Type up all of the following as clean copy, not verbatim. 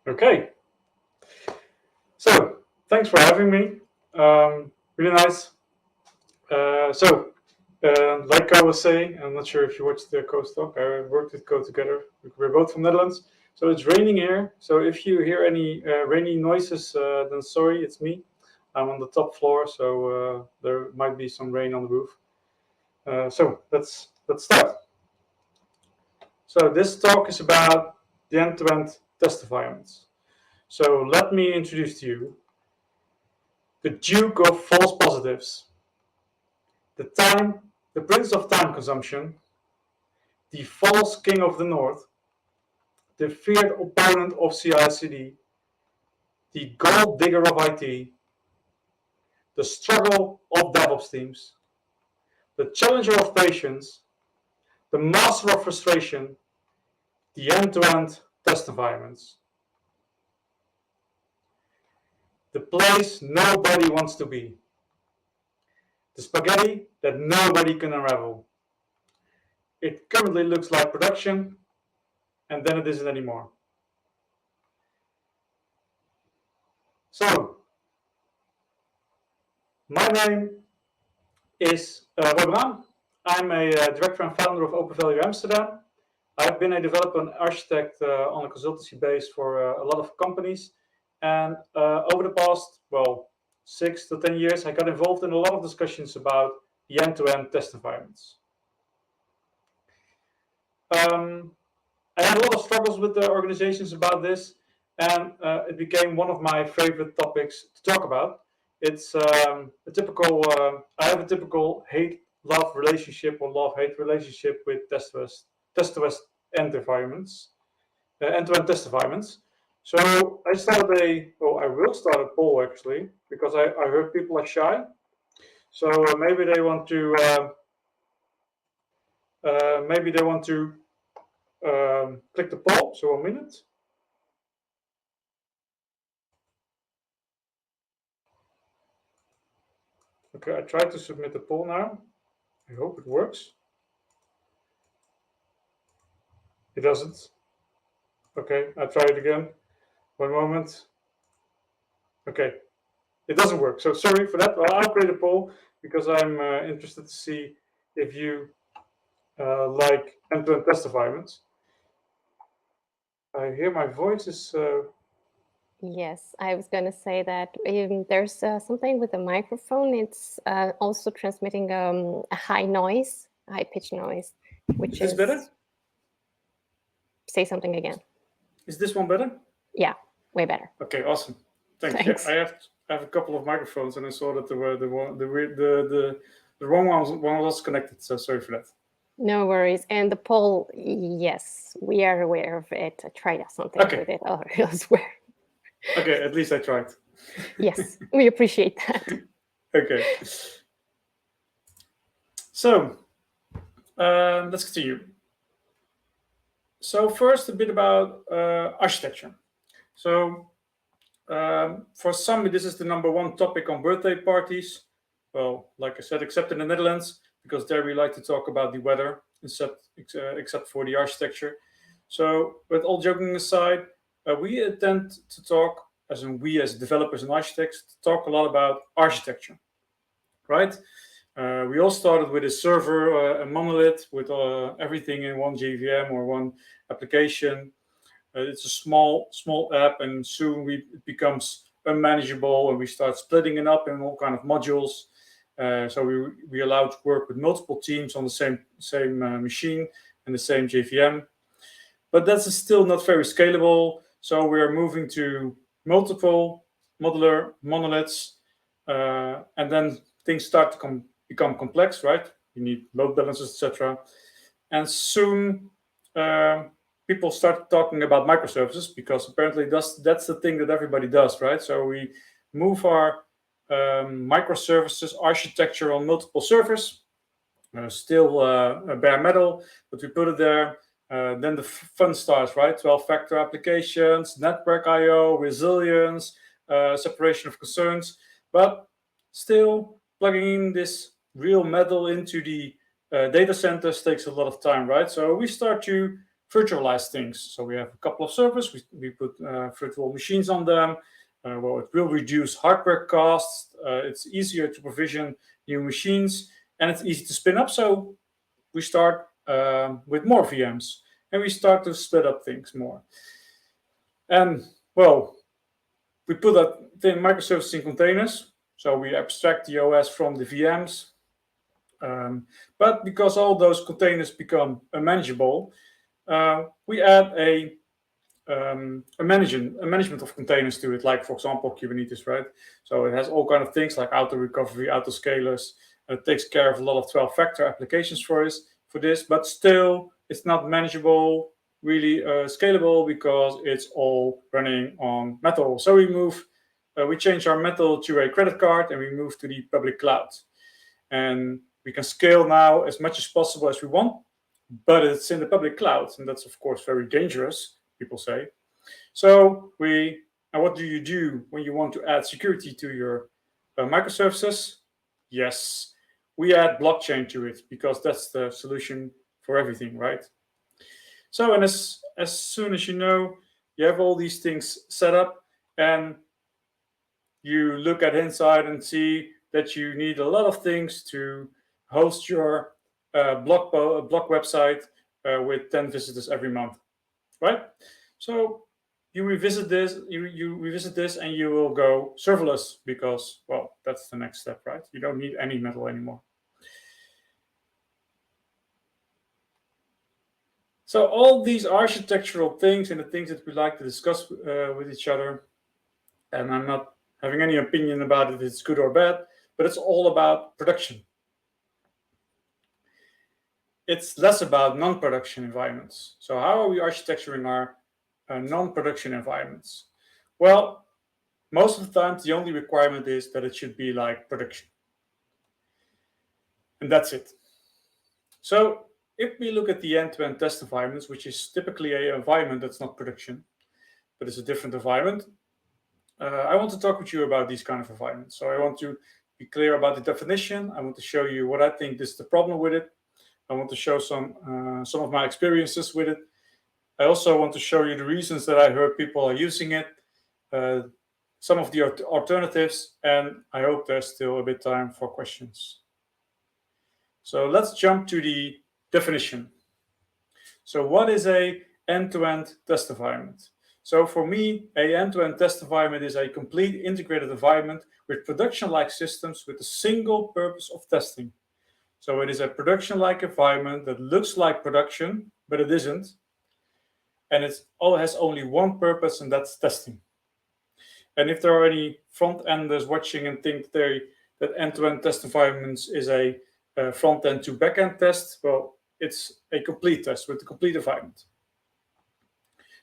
Okay, so thanks for having me. Really nice. Like I was saying, I'm not sure if you watched the Coast talk. I worked with Co together. We're both from Netherlands. So it's raining here. So if you hear any rainy noises, then sorry, it's me. I'm on the top floor, so there might be some rain on the roof. So let's start. So this talk is about the end-to-end test environments. So let me introduce to you the Duke of False Positives, the Prince of Time Consumption, the False King of the North, the feared opponent of CI/CD, the gold digger of IT, the struggle of DevOps teams, the challenger of patience, the master of frustration, the end-to-end test environments, the place nobody wants to be, the spaghetti that nobody can unravel. It currently looks like production, and then it isn't anymore. So, my name is Braam. I'm a director and founder of Open Value Amsterdam. I've been a developer and architect on a consultancy base for a lot of companies. And over the past, 6 to 10 years, I got involved in a lot of discussions about the end-to-end test environments. I had a lot of struggles with the organizations about this, and it became one of my favorite topics to talk about. It's a typical, I have a typical hate-love relationship or love-hate relationship with test-to-test end environments, end-to-end test environments. So I will start a poll actually, because I heard people are shy. So maybe they want to, click the poll. So 1 minute. Okay, I tried to submit the poll now. I hope it works. It doesn't. Okay, I'll try it again. 1 moment. Okay, it doesn't work. So sorry for that. Well, I'll create a poll because I'm interested to see if you like end-to-end test environments. I hear my voice is. Yes, I was going to say that there's something with the microphone. It's also transmitting a high pitch noise, which Is this better? Say something again. Is this one better? Yeah, way better. Okay, awesome. Thanks. Yeah, I have a couple of microphones, and I saw that the wrong one was connected. So sorry for that. No worries. And the poll, yes, we are aware of it. I tried something with it elsewhere. Okay, at least I tried. Yes, we appreciate that. Okay. So let's continue. So first, a bit about architecture. So for some, this is the number one topic on birthday parties. Well, like I said, except in the Netherlands, because there we like to talk about the weather, except for the architecture. So with all joking aside, we tend to talk, as in we as developers and architects, talk a lot about architecture, right? We all started with a server, a monolith with everything in one JVM or one application. It's a small app, and soon it becomes unmanageable, and we start splitting it up in all kind of modules. So we allowed to work with multiple teams on the same machine and the same JVM. But that's still not very scalable. So we're moving to multiple modular monoliths, and then things start to become complex, right? You need load balancers, etc. And soon people start talking about microservices, because apparently that's the thing that everybody does, right? So we move our microservices architecture on multiple servers, still bare metal, but we put it there. Then the fun starts, right? 12-factor applications, network I/O, resilience, separation of concerns, but still plugging in this real metal into the data centers takes a lot of time, right? So we start to virtualize things. So we have a couple of servers, we put virtual machines on them. Well, it will reduce hardware costs. It's easier to provision new machines, and it's easy to spin up. So we start with more VMs, and we start to split up things more. And well, we put that the microservices in containers. So we abstract the OS from the VMs. But because all those containers become unmanageable, we add a management of containers to it, like, for example, Kubernetes, right? So it has all kind of things like auto recovery, auto scalers, and it takes care of a lot of 12-factor applications for this, but still it's not manageable, really scalable, because it's all running on Metal. So we change our Metal to a credit card, and we move to the public cloud. And we can scale now as much as possible as we want, but it's in the public cloud, and that's of course very dangerous, people say. So what do you do when you want to add security to your microservices? Yes, we add blockchain to it, because that's the solution for everything, right? So, and as soon as you have all these things set up, and you look at inside and see that you need a lot of things to host your blog website with 10 visitors every month, right? So you revisit this, you revisit this, and you will go serverless, because, well, that's the next step, right? You don't need any Metal anymore. So all these architectural things and the things that we like to discuss with each other, and I'm not having any opinion about it, it's good or bad, but it's all about production. It's less about non-production environments. So how are we architecturing our non-production environments? Well, most of the time, the only requirement is that it should be like production. And that's it. So if we look at the end-to-end test environments, which is typically an environment that's not production, but it's a different environment, I want to talk with you about these kind of environments. So I want to be clear about the definition. I want to show you what I think is the problem with it. I want to show some of my experiences with it. I also want to show you the reasons that I heard people are using it, some of the alternatives, and I hope there's still a bit time for questions. So let's jump to the definition. So what is a end-to-end test environment? So for me, a end-to-end test environment is a complete integrated environment with production-like systems with a single purpose of testing. So it is a production-like environment that looks like production, but it isn't. And it has only one purpose, and that's testing. And if there are any front-enders watching and think that end-to-end test environments is a front-end to back-end test, well, it's a complete test with a complete environment.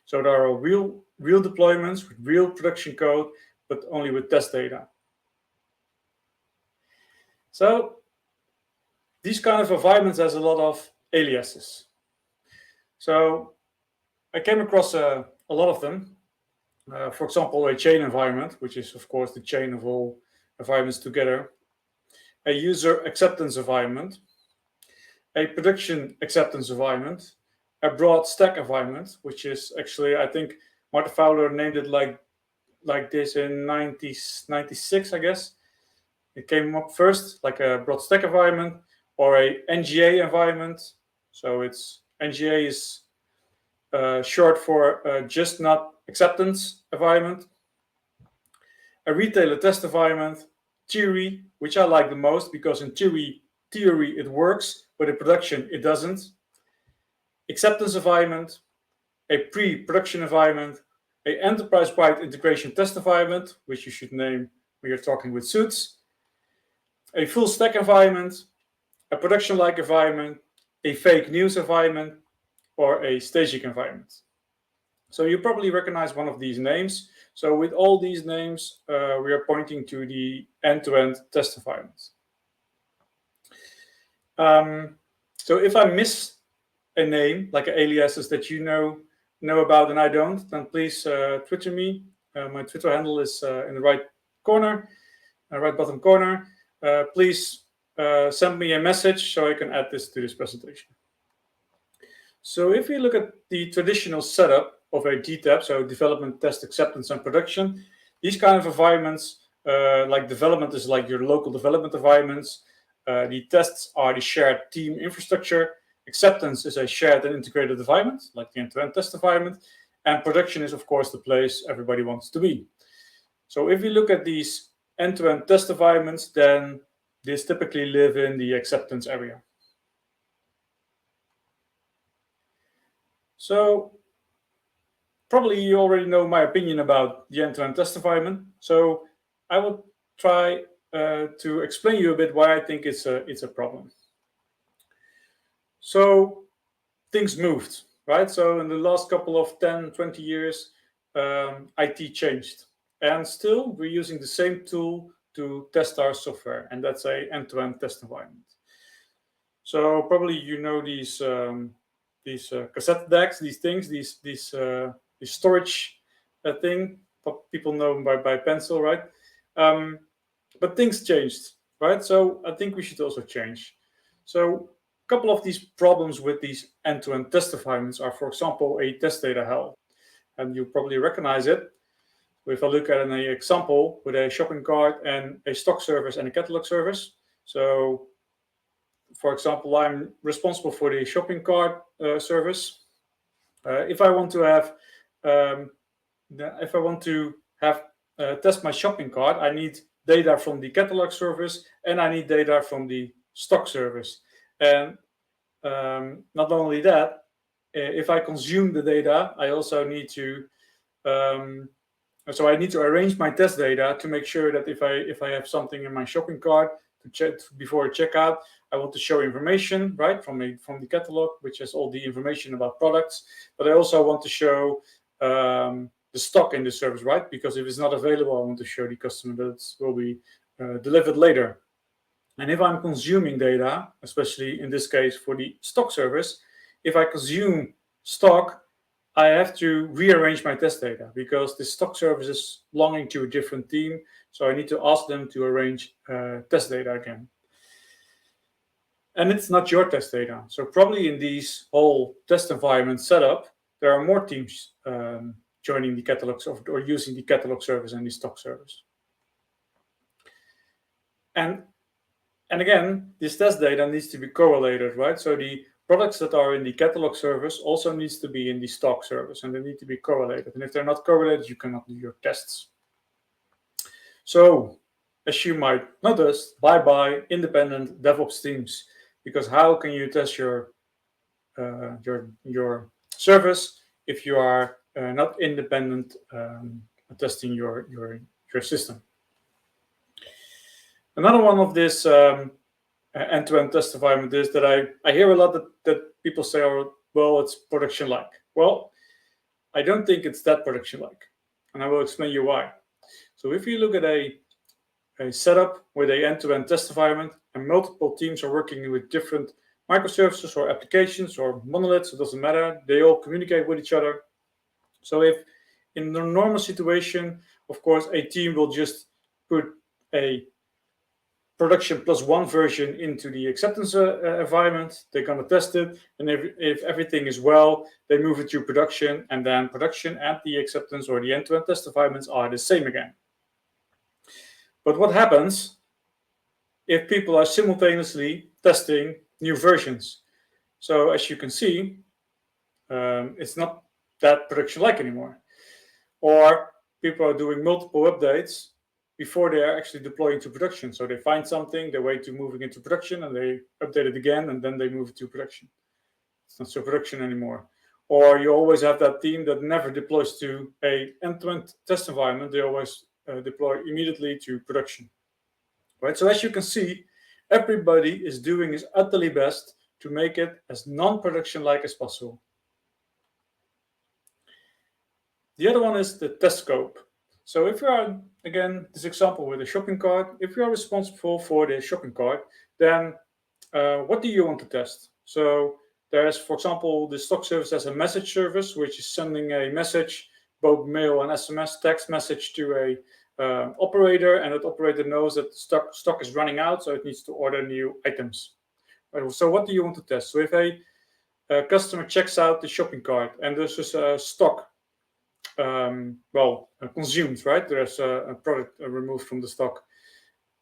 So there are real deployments with real production code, but only with test data. So these kind of environments has a lot of aliases. So I came across a lot of them. For example, a chain environment, which is of course the chain of all environments together. A user acceptance environment. A production acceptance environment. A broad stack environment, which is actually, I think Martin Fowler named it like this in 96, I guess. It came up first, like a broad stack environment, or a NGA environment. So it's NGA is short for just not acceptance environment. A retailer test environment. Theory, which I like the most, because in theory it works, but in production it doesn't. Acceptance environment, a pre-production environment, a enterprise-wide integration test environment, which you should name when you're talking with suits, a full stack environment, a production-like environment, a fake news environment, or a staging environment. So you probably recognize one of these names. So with all these names, we are pointing to the end-to-end test environment. So if I miss a name, like an aliases that you know about and I don't, then please Twitter me. My Twitter handle is in the right corner, right bottom corner. Please send me a message so I can add this to this presentation. So if we look at the traditional setup of a DTAP, so development, test, acceptance, and production, these kind of environments, like development is like your local development environments. The tests are the shared team infrastructure. Acceptance is a shared and integrated environment, like the end-to-end test environment. And production is, of course, the place everybody wants to be. So if we look at these end-to-end test environments, then these typically live in the acceptance area. So probably you already know my opinion about the end-to-end test environment. So I will try to explain you a bit why I think it's a problem. So things moved, right? So in the last couple of 10, 20 years, IT changed. And still, we're using the same tool to test our software, and that's a end-to-end test environment. So probably you know these cassette decks, these things, these storage thing. People know them by pencil, right? But things changed, right? So I think we should also change. So a couple of these problems with these end-to-end test environments are, for example, a test data hell, and you probably recognize it. If I look at an example with a shopping cart and a stock service and a catalog service. So for example, I'm responsible for the shopping cart service. If I want to have test my shopping cart, I need data from the catalog service and I need data from the stock service. And not only that, if I consume the data, I also need to so I need to arrange my test data to make sure that if I have something in my shopping cart to check before I check out, I want to show information, right, from the catalog, which has all the information about products. But I also want to show the stock in the service, right? Because if it's not available, I want to show the customer that it will be delivered later. And if I'm consuming data, especially in this case for the stock service, if I consume stock, I have to rearrange my test data because the stock service is belonging to a different team. So I need to ask them to arrange test data again. And it's not your test data. So probably in these whole test environment setup, there are more teams joining the catalog or using the catalog service and the stock service. And again, this test data needs to be correlated, right? So the products that are in the catalog service also needs to be in the stock service, and they need to be correlated. And if they're not correlated, you cannot do your tests. So, as you might notice, bye-bye independent DevOps teams, because how can you test your service if you are not independent testing your system? Another one of this end-to-end test environment is that I hear a lot that people say, oh, well, it's production-like. Well, I don't think it's that production-like, and I will explain you why. So if you look at a setup with an end-to-end test environment and multiple teams are working with different microservices or applications or monoliths, it doesn't matter, they all communicate with each other. So if in a normal situation, of course, a team will just put a production plus one version into the acceptance environment. They're going to test it, and if everything is well, they move it to production, and then production and the acceptance or the end-to-end test environments are the same again. But what happens if people are simultaneously testing new versions? So as you can see, it's not that production-like anymore. Or people are doing multiple updates before they are actually deploying to production. So they find something, they wait to moving into production, and they update it again, and then they move it to production. It's not so production anymore. Or you always have that team that never deploys to a end-to-end test environment. They always deploy immediately to production. Right? So as you can see, everybody is doing his utterly best to make it as non-production-like as possible. The other one is the test scope. So if you are, again, this example with a shopping cart, if you are responsible for the shopping cart, then what do you want to test? So there's, for example, the stock service has a message service, which is sending a message, both mail and SMS text message to a operator, and that operator knows that stock is running out, so it needs to order new items. So what do you want to test? So if a a customer checks out the shopping cart and there's just a stock consumed, right? There's a product removed from the stock.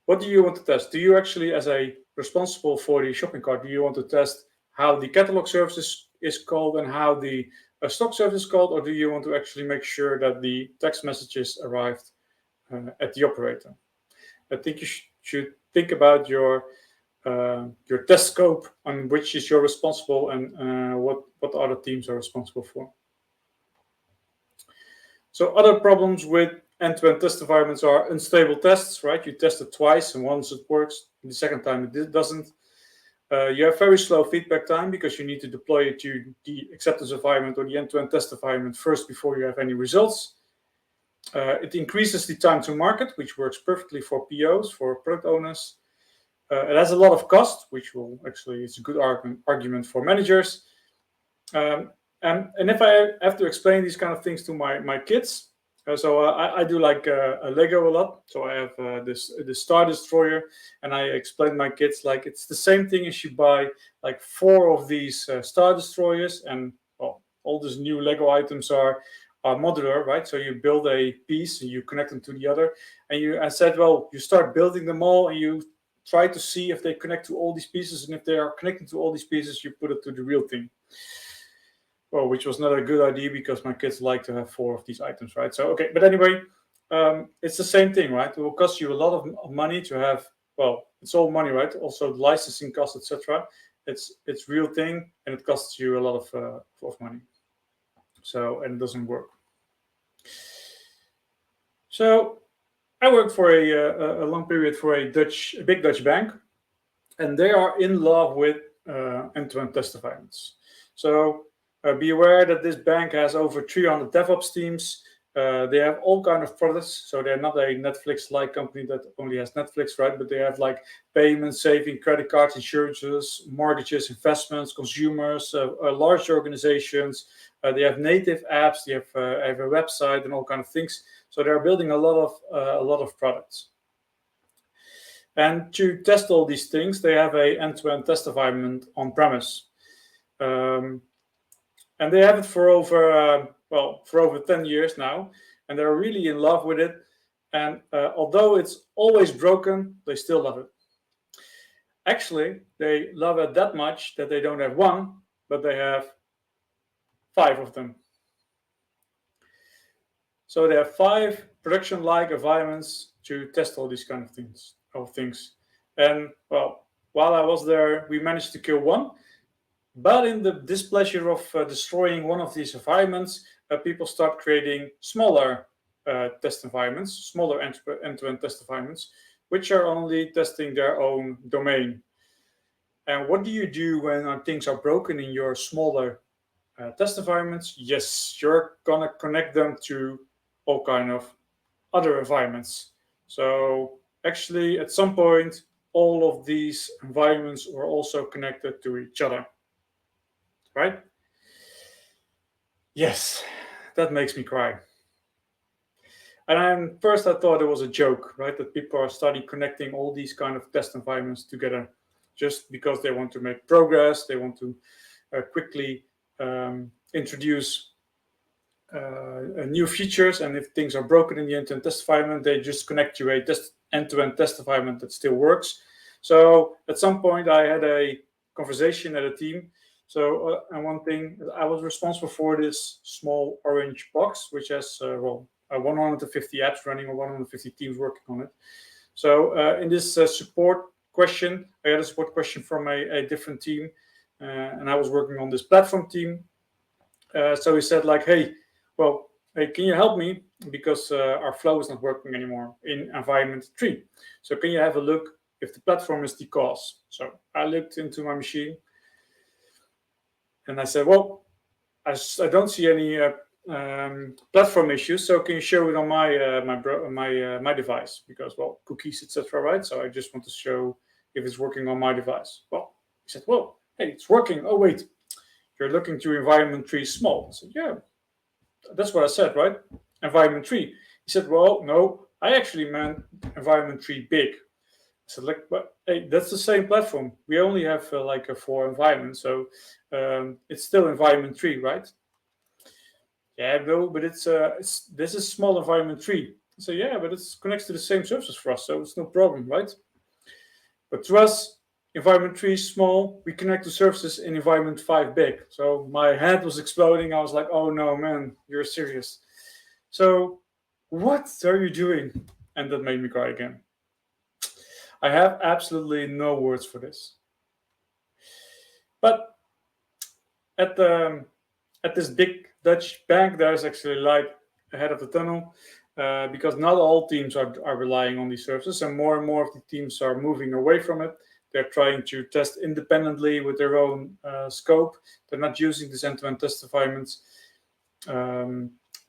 What do you want to test? Do you actually, as a responsible for the shopping cart, do you want to test how the catalog service is called and how the stock service is called, or do you want to actually make sure that the text messages arrived at the operator? I think you should think about your test scope on which is you're responsible and what other teams are responsible for. So other problems with end-to-end test environments are unstable tests, right? You test it twice and once it works, the second time it doesn't. You have very slow feedback time because you need to deploy it to the acceptance environment or the end-to-end test environment first before you have any results. It increases the time to market, which works perfectly for POs, for product owners. It has a lot of cost, which it's a good argument for managers. And if I have to explain these kind of things to my kids, I do like a Lego a lot. So I have this Star Destroyer, and I explain to my kids like it's the same thing as you buy like 4 of these Star Destroyers, and all these new Lego items are modular, right? So you build a piece and you connect them to the other. And I said, well, you start building them all and you try to see if they connect to all these pieces, and if they are connecting to all these pieces, you put it to the real thing. Well, which was not a good idea because my kids like to have 4 of these items, right? So, okay, but anyway, it's the same thing, right? It will cost you a lot of money to have, it's all money, right? Also the licensing costs, etc. It's real thing, and it costs you a lot of money. So, and it doesn't work. So I worked for a long period for a big Dutch bank, and they are in love with end-to-end test environments. So be aware that this bank has over 300 DevOps teams. They have all kind of products. So they're not a Netflix-like company that only has Netflix, right? But they have like payments, saving, credit cards, insurances, mortgages, investments, consumers, large organizations. They have native apps. They have a website and all kind of things. So they're building a lot of products. And to test all these things, they have a end-to-end test environment on premise. And they have it for over 10 years now, and they're really in love with it. And although it's always broken, they still love it. Actually, they love it that much that they don't have 1, but they have 5 of them. So they have 5 production-like environments to test all these kind of things. And while I was there, we managed to kill 1. But in the displeasure of destroying one of these environments, people start creating smaller test environments, smaller end-to-end test environments, which are only testing their own domain. And what do you do when things are broken in your smaller test environments? Yes, you're going to connect them to all kind of other environments. So actually, at some point, all of these environments were also connected to each other. Right? Yes, that makes me cry. And first I thought it was a joke, right? That people are starting connecting all these kind of test environments together just because they want to make progress. They want to quickly introduce new features. And if things are broken in the end-to-end test environment, they just connect to a end-to-end test environment that still works. So at some point I had a conversation at a team. So, and one thing, I was responsible for this small orange box, which has 150 apps running or 150 teams working on it. So in this support question, I had a support question from a different team, and I was working on this platform team. So he said like, hey, can you help me? Because our flow is not working anymore in environment 3. So can you have a look if the platform is the cause? So I looked into my machine. And I said, I don't see any platform issues. So can you show it on my device? Because cookies, etc. Right? So I just want to show if it's working on my device. Well, he said, hey, it's working. Oh wait, you're looking to environment 3 small. I said, yeah, that's what I said, right? Environment 3. He said, well, no, I actually meant environment 3 big. I said, like, but hey, that's the same platform. We only have like a 4 environment, so it's still environment 3, right? Yeah, no, but it's this is small environment 3. So yeah, but it connects to the same services for us, so it's no problem, right? But to us, environment 3 is small. We connect to services in environment 5 big. So my head was exploding. I was like, oh no, man, you're serious. So what are you doing? And that made me cry again. I have absolutely no words for this. But at the at this big Dutch bank, there's actually light ahead of the tunnel, because not all teams are relying on these services, and more of the teams are moving away from it. They're trying to test independently with their own scope. They're not using these end-to-end test environments.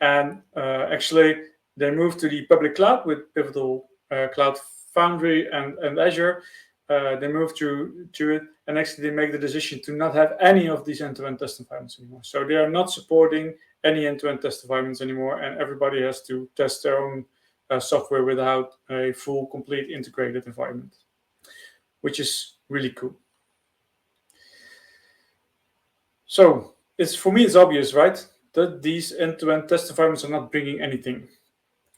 Actually, they moved to the public cloud with Pivotal Cloud Foundry and Azure. They moved to it, and actually they make the decision to not have any of these end-to-end test environments anymore. So they are not supporting any end-to-end test environments anymore, and everybody has to test their own software without a full, complete integrated environment, which is really cool. So for me, it's obvious, right, that these end-to-end test environments are not bringing anything.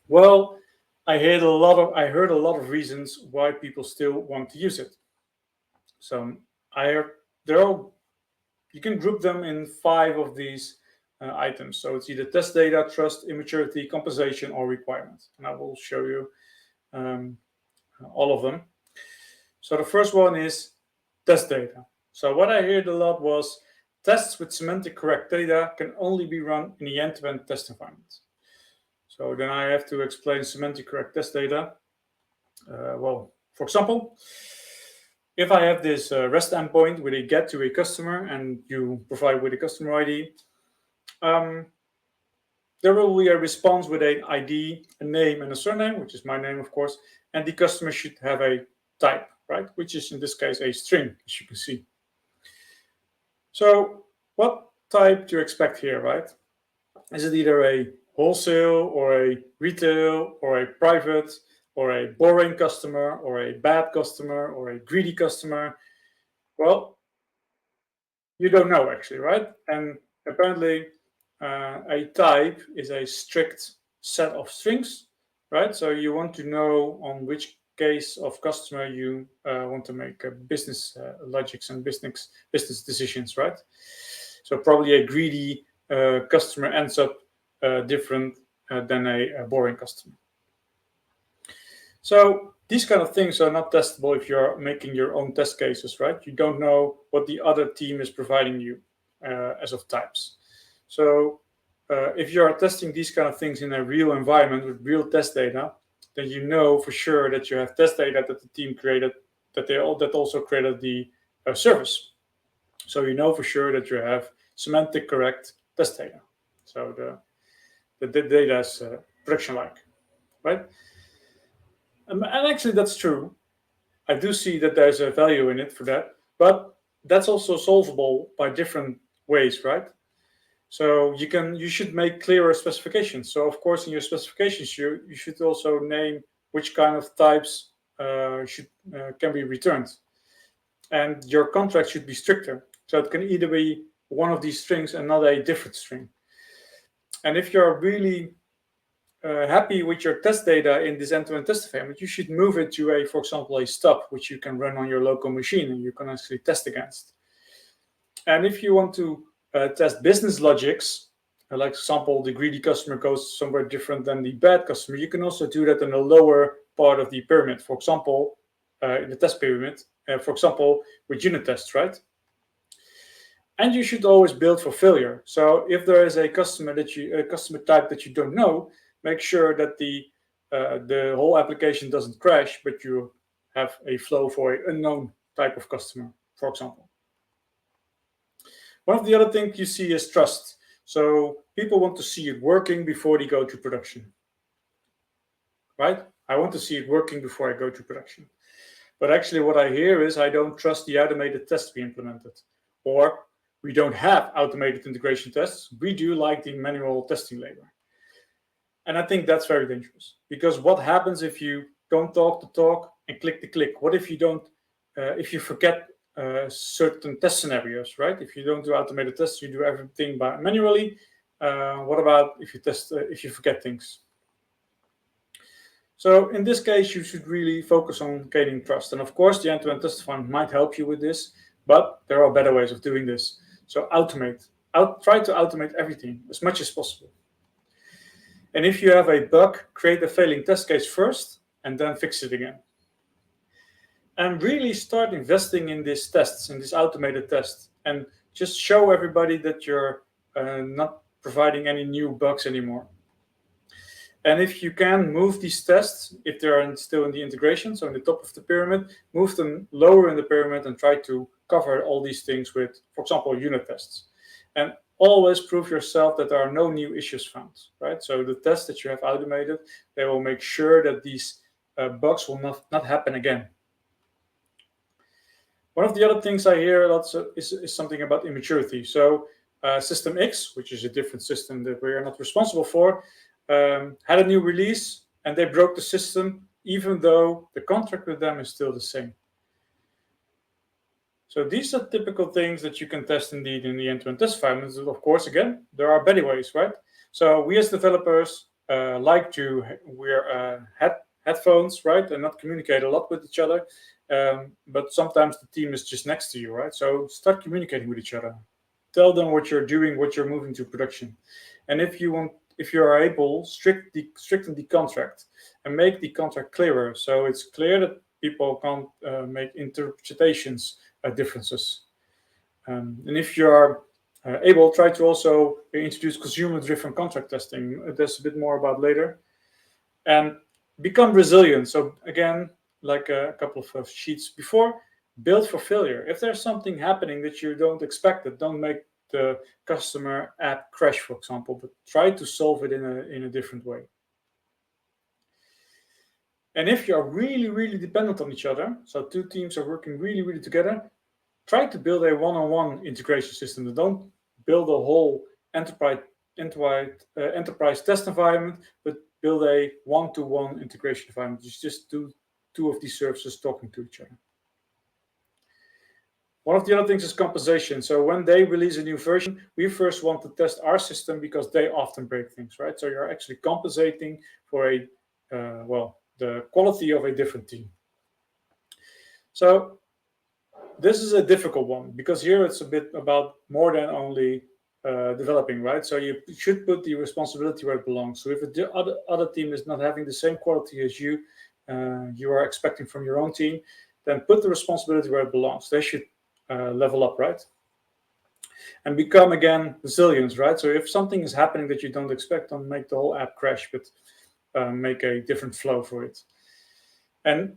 Well, I heard a lot of reasons why people still want to use it. So you can group them in 5 of these items. So it's either test data, trust, immaturity, compensation, or requirements. And I will show you all of them. So the first one is test data. So what I heard a lot was tests with semantic correct data can only be run in the end-to-end test environment. So then I have to explain semantic correct test data. Well, for example, if I have this REST endpoint with a get to a customer and you provide with a customer ID, there will be a response with an ID, a name, and a surname, which is my name, of course, and the customer should have a type, right? Which is in this case a string, as you can see. So what type do you expect here, right? Is it either a wholesale or a retail or a private or a boring customer or a bad customer or a greedy customer? Well, you don't know actually, right? And apparently a type is a strict set of strings, right? So you want to know on which case of customer you want to make business logics and business decisions, right? So probably a greedy customer ends up different than a boring customer. So these kind of things are not testable if you're making your own test cases, right? You don't know what the other team is providing you as of types. So if you are testing these kind of things in a real environment with real test data, then you know for sure that you have test data that the team created, that also created the service. So you know for sure that you have semantic correct test data. So the data is production-like, right? And actually, that's true. I do see that there's a value in it for that, but that's also solvable by different ways, right? So you should make clearer specifications. So of course, in your specifications, you should also name which kind of types can be returned, and your contract should be stricter. So it can either be one of these strings and not a different string. And if you're really happy with your test data in this end-to-end test environment, you should move it to for example, a stub, which you can run on your local machine and you can actually test against. And if you want to test business logics, like example, the greedy customer goes somewhere different than the bad customer, you can also do that in the lower part of the pyramid. For example, in the test pyramid, for example, with unit tests, right? And you should always build for failure. So if there is a customer type that you don't know, make sure that the whole application doesn't crash, but you have a flow for an unknown type of customer, for example. One of the other things you see is trust. So people want to see it working before they go to production, right? I want to see it working before I go to production. But actually what I hear is I don't trust the automated tests we implemented, or we don't have automated integration tests. We do like the manual testing labor. And I think that's very dangerous, because what happens if you don't talk the talk and click the click? What if you don't, if you forget certain test scenarios, right? If you don't do automated tests, you do everything manually. What about if you if you forget things? So in this case, you should really focus on gaining trust. And of course, the end-to-end test environment might help you with this, but there are better ways of doing this. So try to automate everything as much as possible. And if you have a bug, create a failing test case first and then fix it again. And really start investing in these tests, in these automated tests, and just show everybody that you're not providing any new bugs anymore. And if you can move these tests, if they're still in the integration, so in the top of the pyramid, move them lower in the pyramid and try to cover all these things with, for example, unit tests. And always prove yourself that there are no new issues found, right? So the tests that you have automated, they will make sure that these bugs will not happen again. One of the other things I hear lots is something about immaturity. So System X, which is a different system that we are not responsible for, had a new release and they broke the system, even though the contract with them is still the same. So these are typical things that you can test indeed in the end-to-end test environment. Of course, again, there are better ways, right? So we as developers like to wear headphones, right, and not communicate a lot with each other. But sometimes the team is just next to you, right? So start communicating with each other. Tell them what you're doing, what you're moving to production. And if you are able, stricten the contract and make the contract clearer. So it's clear that people can't make interpretations differences. And if you are able, try to also introduce consumer-driven contract testing. There's a bit more about later. And become resilient. So again, like a couple of sheets before, build for failure. If there's something happening that you don't expect, don't make the customer app crash, for example, but try to solve it in a different way. And if you are really, really dependent on each other, so two teams are working really, really together, try to build a one-on-one integration system. Don't build a whole enterprise test environment, but build a one-to-one integration environment. Just two of these services talking to each other. One of the other things is compensation. So when they release a new version, we first want to test our system because they often break things, right? So you're actually compensating for the quality of a different team. So this is a difficult one because here it's a bit about more than only developing, right? So you should put the responsibility where it belongs. So if the other team is not having the same quality as you are expecting from your own team, then put the responsibility where it belongs. They should level up, right? And become, again, resilient, right? So if something is happening that you don't expect, don't make the whole app crash, but make a different flow for it. And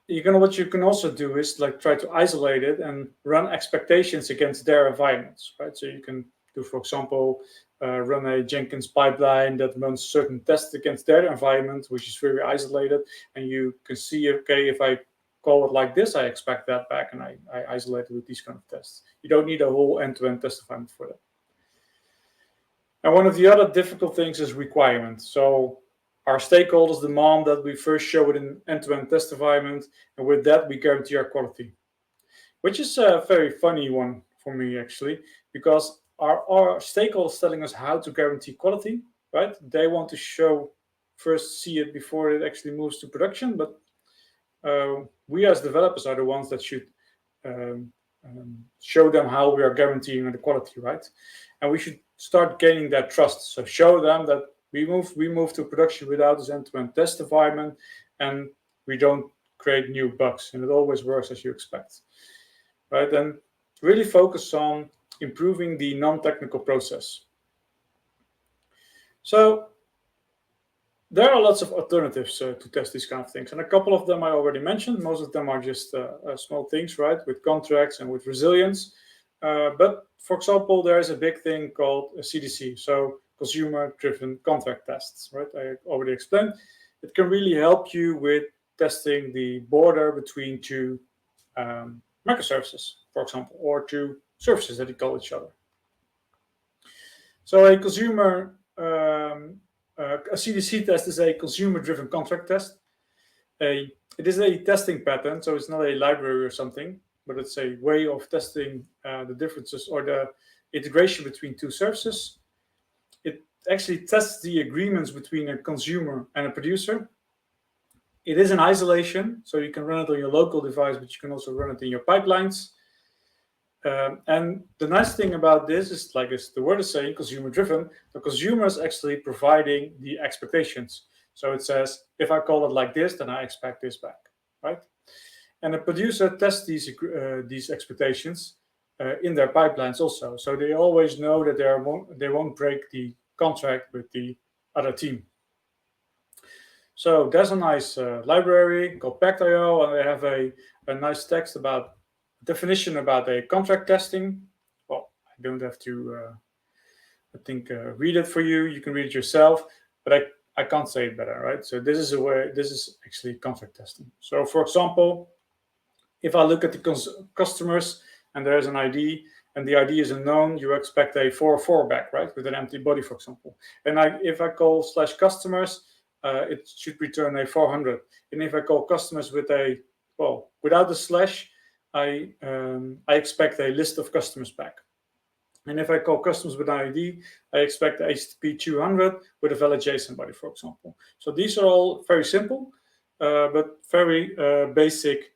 what you can also do is like try to isolate it and run expectations against their environments, right? So you can do, for example, run a Jenkins pipeline that runs certain tests against their environment, which is very isolated. And you can see, okay, if I call it like this, I expect that back, and I isolate it with these kind of tests. You don't need a whole end-to-end test environment for that. And one of the other difficult things is requirements. So our stakeholders demand that we first show it in end-to-end test environment, and with that, we guarantee our quality. Which is a very funny one for me, actually, because our stakeholders telling us how to guarantee quality, right? They want to see it before it actually moves to production, but we as developers are the ones that should show them how we are guaranteeing the quality, right? And we should start gaining that trust. So show them that we move to production without this end-to-end test environment, and we don't create new bugs, and it always works as you expect, right? And really focus on improving the non-technical process. So there are lots of alternatives to test these kind of things, and a couple of them I already mentioned. Most of them are just small things, right, with contracts and with resilience. But for example, there is a big thing called a CDC, so consumer-driven contract tests, right? I already explained. It can really help you with testing the border between two microservices, for example, or two services that call each other. So a CDC test is a consumer-driven contract test. it is a testing pattern, so it's not a library or something, but it's a way of testing the differences or the integration between two services. It actually tests the agreements between a consumer and a producer. It is in isolation, so you can run it on your local device, but you can also run it in your pipelines. And the nice thing about this is, like as the word is saying, consumer driven, the consumer is actually providing the expectations. So it says, if I call it like this, then I expect this back, right? And the producer tests these expectations in their pipelines also. So they always know that they won't break the contract with the other team. So there's a nice library called Pact.io, and they have a nice text about definition about a contract testing. Well, I don't have to, I think, read it for you. You can read it yourself, but I can't say it better, right? So this is actually contract testing. So for example, if I look at the customers and there's an ID and the ID is unknown, you expect a 404 back, right? With an empty body, for example. And if I call /customers, it should return a 400. And if I call customers without the slash, I expect a list of customers back. And if I call customers with an ID, I expect the HTTP 200 with a valid JSON body, for example. So these are all very simple, but very basic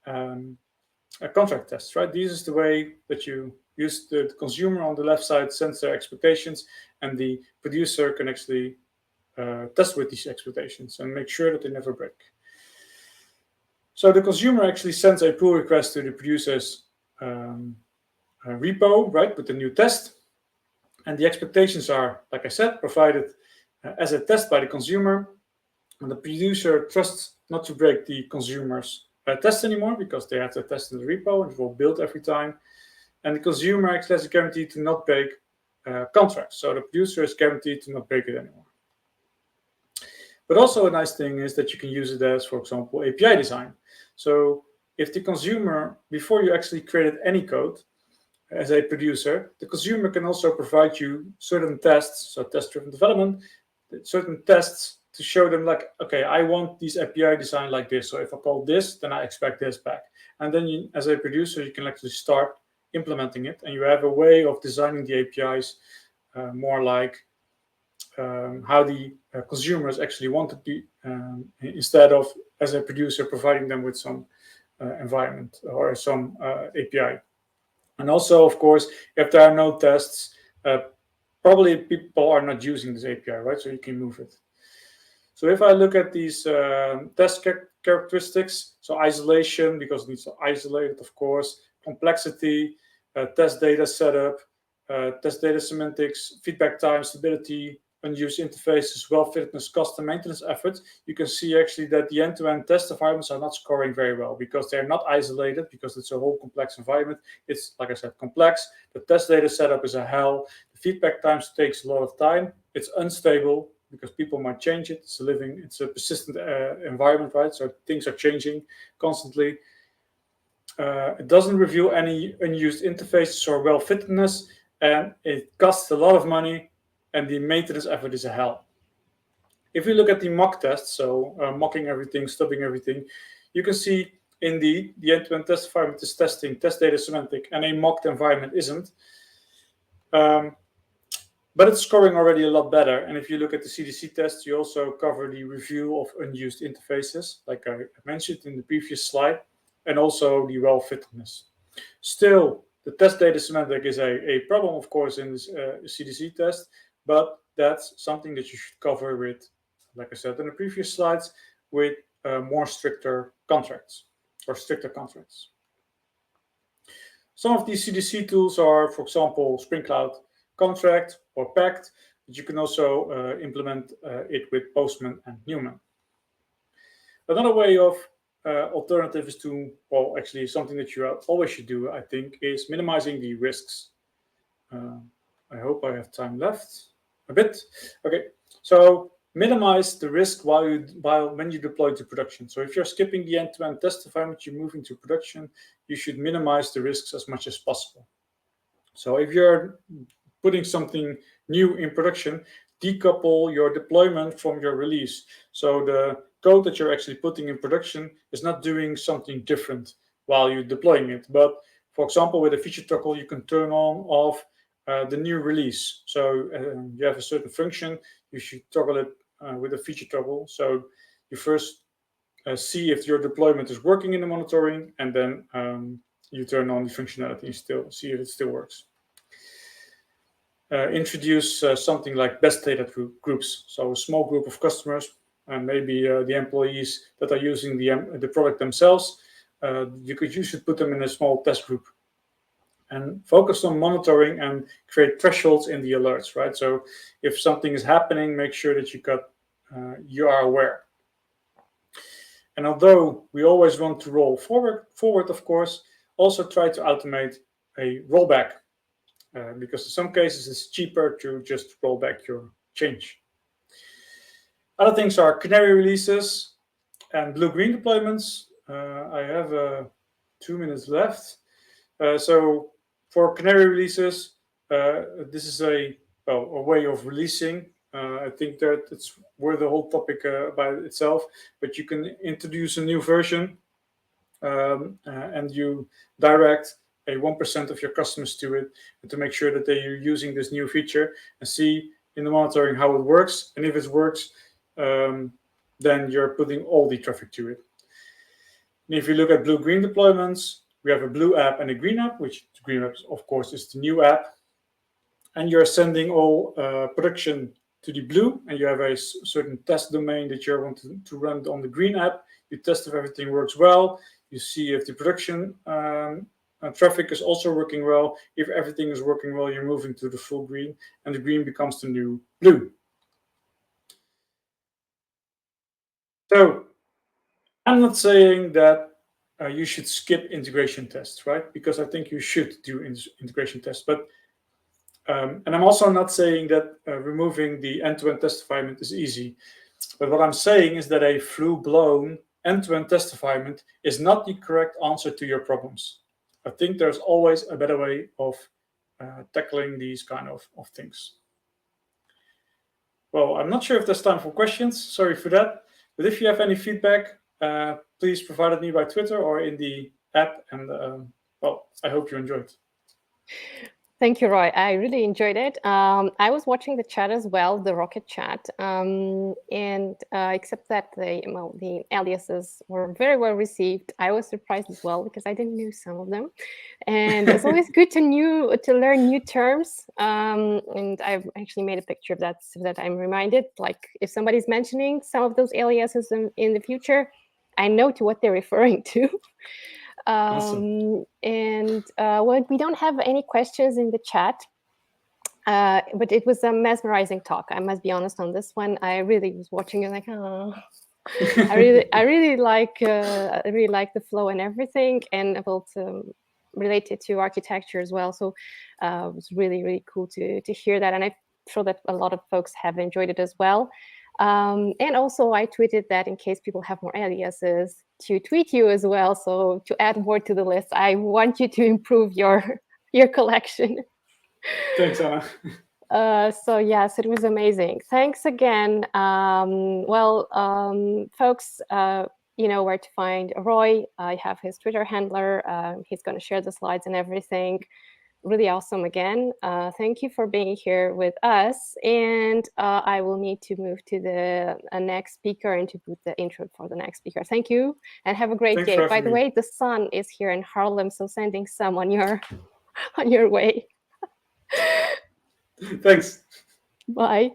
contract tests, right? This is the way that you use the consumer on the left side sends their expectations, and the producer can actually test with these expectations and make sure that they never break. So the consumer actually sends a pull request to the producer's repo, right, with the new test. And the expectations are, like I said, provided as a test by the consumer. And the producer trusts not to break the consumer's test anymore because they have to test in the repo and it will build every time. And the consumer actually has a guarantee to not break contracts. So the producer is guaranteed to not break it anymore. But also a nice thing is that you can use it as, for example, API design. So if the consumer, before you actually created any code as a producer, the consumer can also provide you certain tests, so test-driven development, certain tests to show them like, okay, I want this API design like this. So if I call this, then I expect this back. And then you, as a producer, you can actually start implementing it. And you have a way of designing the APIs more like how the consumers actually want to be, instead of, as a producer, providing them with some environment or some API. And also, of course, if there are no tests, probably people are not using this API, right? So you can move it. So if I look at these test characteristics, so isolation, because it needs to isolate it, of course, complexity, test data setup, test data semantics, feedback time, stability, unused interfaces, well-fitness, cost, and maintenance efforts, you can see actually that the end-to-end test environments are not scoring very well because they're not isolated, because it's a whole complex environment. It's, like I said, complex. The test data setup is a hell. The feedback times takes a lot of time. It's unstable because people might change it. It's a persistent environment, right? So things are changing constantly. It doesn't review any unused interfaces or well-fittedness, and it costs a lot of money, and the maintenance effort is a hell. If we look at the mock tests, so mocking everything, stubbing everything, you can see indeed the end-to-end test environment is testing test data semantic, and a mocked environment isn't. But it's scoring already a lot better. And if you look at the CDC tests, you also cover the review of unused interfaces, like I mentioned in the previous slide, and also the well-fittedness. Still, the test data semantic is a problem, of course, in this CDC test, but that's something that you should cover with, like I said in the previous slides, with more stricter contracts or stricter contracts. Some of these CDC tools are, for example, Spring Cloud Contract or Pact, but you can also implement it with Postman and Newman. Another way of alternative is to, well, actually something that you always should do, I think, is minimizing the risks. I hope I have time left. A bit. Okay, so minimize the risk when you deploy to production. So if you're skipping the end-to-end test environment, you're moving to production, you should minimize the risks as much as possible. So if you're putting something new in production, decouple your deployment from your release. So the code that you're actually putting in production is not doing something different while you're deploying it. But for example, with a feature toggle, you can turn on off the new release. So you have a certain function, you should toggle it with a feature toggle. So you first see if your deployment is working in the monitoring, and then you turn on the functionality and still see if it still works. Introduce something like best data groups. So a small group of customers, and maybe the employees that are using the product themselves, you should put them in a small test group and focus on monitoring and create thresholds in the alerts, right? So if something is happening, make sure that you are aware. And although we always want to roll forward, of course, also try to automate a rollback, because in some cases it's cheaper to just roll back your change. Other things are canary releases and blue-green deployments. I have 2 minutes left. So for canary releases, this is a way of releasing. I think that it's worth the whole topic by itself, but you can introduce a new version and you direct a 1% of your customers to it, and to make sure that they are using this new feature, and see in the monitoring how it works. And if it works, then you're putting all the traffic to it. And if you look at blue-green deployments, we have a blue app and a green app, which the green app, of course, is the new app. And you're sending all production to the blue, and you have a certain test domain that you want to run on the green app. You test if everything works well. You see if the production traffic is also working well. If everything is working well, you're moving to the full green, and the green becomes the new blue. So I'm not saying that you should skip integration tests, right? Because I think you should do integration tests. But and I'm also not saying that removing the end-to-end test environment is easy. But what I'm saying is that a full-blown end-to-end test environment is not the correct answer to your problems. I think there's always a better way of tackling these kind of things. Well, I'm not sure if there's time for questions. Sorry for that. But if you have any feedback, please provide it me by Twitter or in the app. And well, I hope you enjoyed. Thank you, Roy. I really enjoyed it. I was watching the chat as well, the Rocket chat, and except that the aliases were very well received. I was surprised as well because I didn't know some of them, and it's always good to learn new terms. And I've actually made a picture of that so that I'm reminded. Like if somebody's mentioning some of those aliases in the future, I know to what they're referring to. Awesome. And well, we don't have any questions in the chat, but it was a mesmerizing talk. I must be honest on this one. I really was watching it like, oh, I really like the flow and everything, and about related to architecture as well. So it was really cool to hear that, and I'm sure that a lot of folks have enjoyed it as well. And also I tweeted that in case people have more aliases to tweet you as well. So to add more to the list, I want you to improve your collection. Thanks, Anna. So yes, it was amazing. Thanks again. Folks, you know where to find Roy. I have his Twitter handler. He's going to share the slides and everything. Really awesome again. Thank you for being here with us. And I will need to move to the next speaker and to put the intro for the next speaker. Thank you and have a great day. By the way, the sun is here in Haarlem, so sending some on your way. Thanks. Bye.